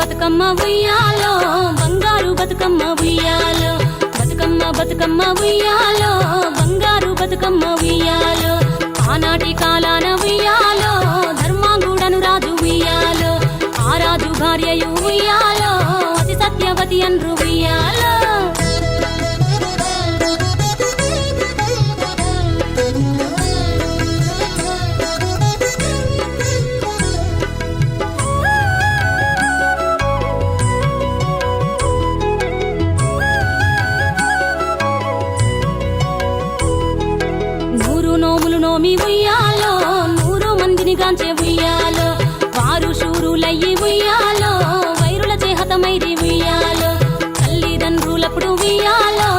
బతుకమ్మ ఉయ్యాలో బంగారు బతుకమ్మ ఉయ్యాలో బతుకమ్మ బతుకమ్మ ఉయ్యాలో బంగారు బతుకమ్మ ఉయ్యాలో ఆనాటి కాలాన ఉయ్యాలో ధర్మాంగుడను రాజు ఉయ్యాలో ఆ రాజు భార్యయు ఉయ్యాలో అతి సత్యవతి అన్రు ఉయ్యాలో నోమి ఉయ్యాలో 100 మందిని గాంచే ఉయ్యాలో వారు శూరులయ్యి ఉయ్యాలో వైరుల చేహతమైరి ఉయ్యాలో తల్లిదండ్రులప్పుడు ఉయ్యాలో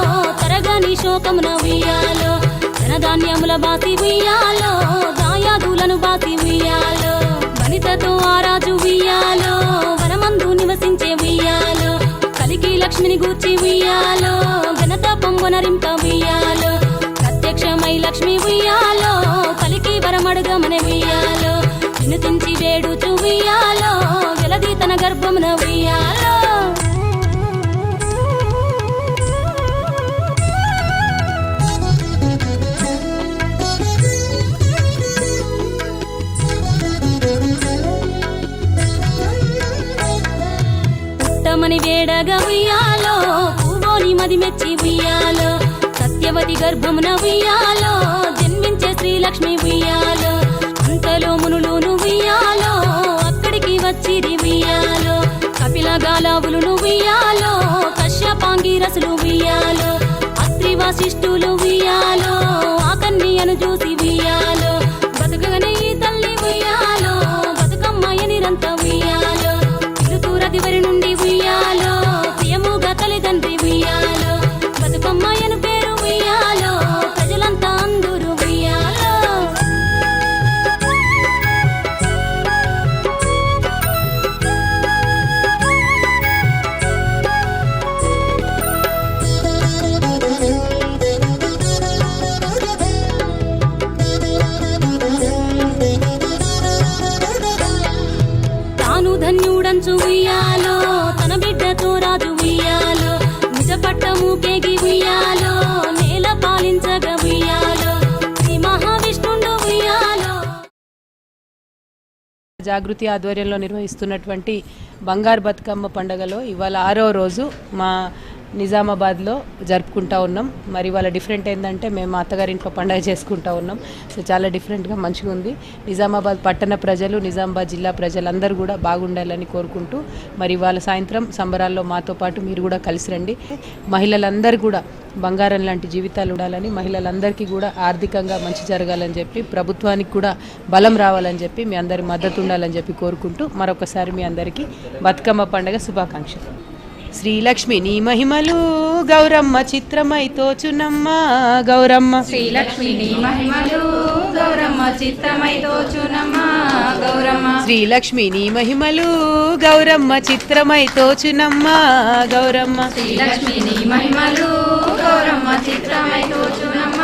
తరగని శోకమున ఉయ్యాలో ధనధాన్యముల బాసి ఉయ్యాలో దాయాదులను బాసి ఉయ్యాలో వనితతో ఆరాజు ఉయ్యాలో వనమందు నివసించే ఉయ్యాలో కలికి లక్ష్మిని గూర్చి ఉయ్యాలో ఘనత పొంగునరింప ఉయ్యాలో ప్రత్యక్షమై లక్ష్మి ఉయ్యాలో కలికి వరమడుగమనే ఉయ్యాలో వినుతించి వేడుచు ఉయ్యాలో వెలది తన గర్భమున ఉయ్యాలో పుట్టమని వేడగా ఉయ్యాలో పూవోని మది మెచ్చి ఉయ్యాలో సత్యవతి గర్భమున ఉయ్యాలో జన్మించే శ్రీలక్ష్మి ఉయ్యాలో అంతలో మునులును ఉయ్యాలో అక్కడికి వచ్చిరి ఉయ్యాలో కపిల గాలావులును ఉయ్యాలో కశ్యపాంగిరసులు ఉయ్యాలో అత్రి వశిష్ఠులు ఉయ్యాలో ఆ కన్యను చూసి ఉయ్యాలో బతుకగనే ఈ తల్లి ఉయ్యాలో బతుకమ్మయ నిరంత ఉయ్యాలో ఇరుతూరది వరి నుండి ఉయ్యాలో ప్రియముగా తల్లిదండ్రి ఉయ్యాలో బతుకమ్మయను పేరు ఉయ్యాలో ప్రజలంతా అందరూ ఉయ్యాలో తాను ధన్యుడంచు ఉయ్యాలో తన బిడ్డతో రాజు ఉయ్యాలో నిజ పట్టము కేగి ఉయ్యాలో నేల పాలించగా ఉయ్యాలో శ్రీ మహావిష్ణుండు ఉయ్యాలో. జాగృతి ఆధ్వర్యంలో నిర్వహిస్తున్నటువంటి బంగారు బతుకమ్మ పండుగలో ఇవాళ 6వ రోజు మా నిజామాబాద్లో జరుపుకుంటా ఉన్నాం. మరి వాళ్ళ డిఫరెంట్ ఏంటంటే మేము అత్తగారింట్లో పండుగ చేసుకుంటా ఉన్నాం. సో చాలా డిఫరెంట్గా మంచిగా ఉంది. నిజామాబాద్ పట్టణ ప్రజలు, నిజామాబాద్ జిల్లా ప్రజలందరూ కూడా బాగుండాలని కోరుకుంటూ మరి వాళ్ళ సాయంత్రం సంబరాల్లో మాతో పాటు మీరు కూడా కలిసి రండి. మహిళలందరూ కూడా బంగారం లాంటి జీవితాలు ఉండాలని, మహిళలందరికీ కూడా ఆర్థికంగా మంచి జరగాలని చెప్పి, ప్రభుత్వానికి కూడా బలం రావాలని చెప్పి, మీ అందరి మద్దతు ఉండాలని చెప్పి కోరుకుంటూ మరొకసారి మీ అందరికీ బతుకమ్మ పండుగ శుభాకాంక్షలు. శ్రీలక్ష్మి నీ మహిమలు గౌరమ్మ చిత్రమై తోచునమ్మ గౌరమ్మ. శ్రీలక్ష్మి నీ మహిమలు గౌరమ్మ చిత్రమై తోచునమ్మ గౌరమ్మ. శ్రీలక్ష్మి నీ మహిమలు గౌరమ్మ చిత్రమై తోచునమ్మ గౌరమ్మ. శ్రీలక్ష్మి నీ మహిమలు గౌరమ్మ చిత్రమై తోచునమ్మ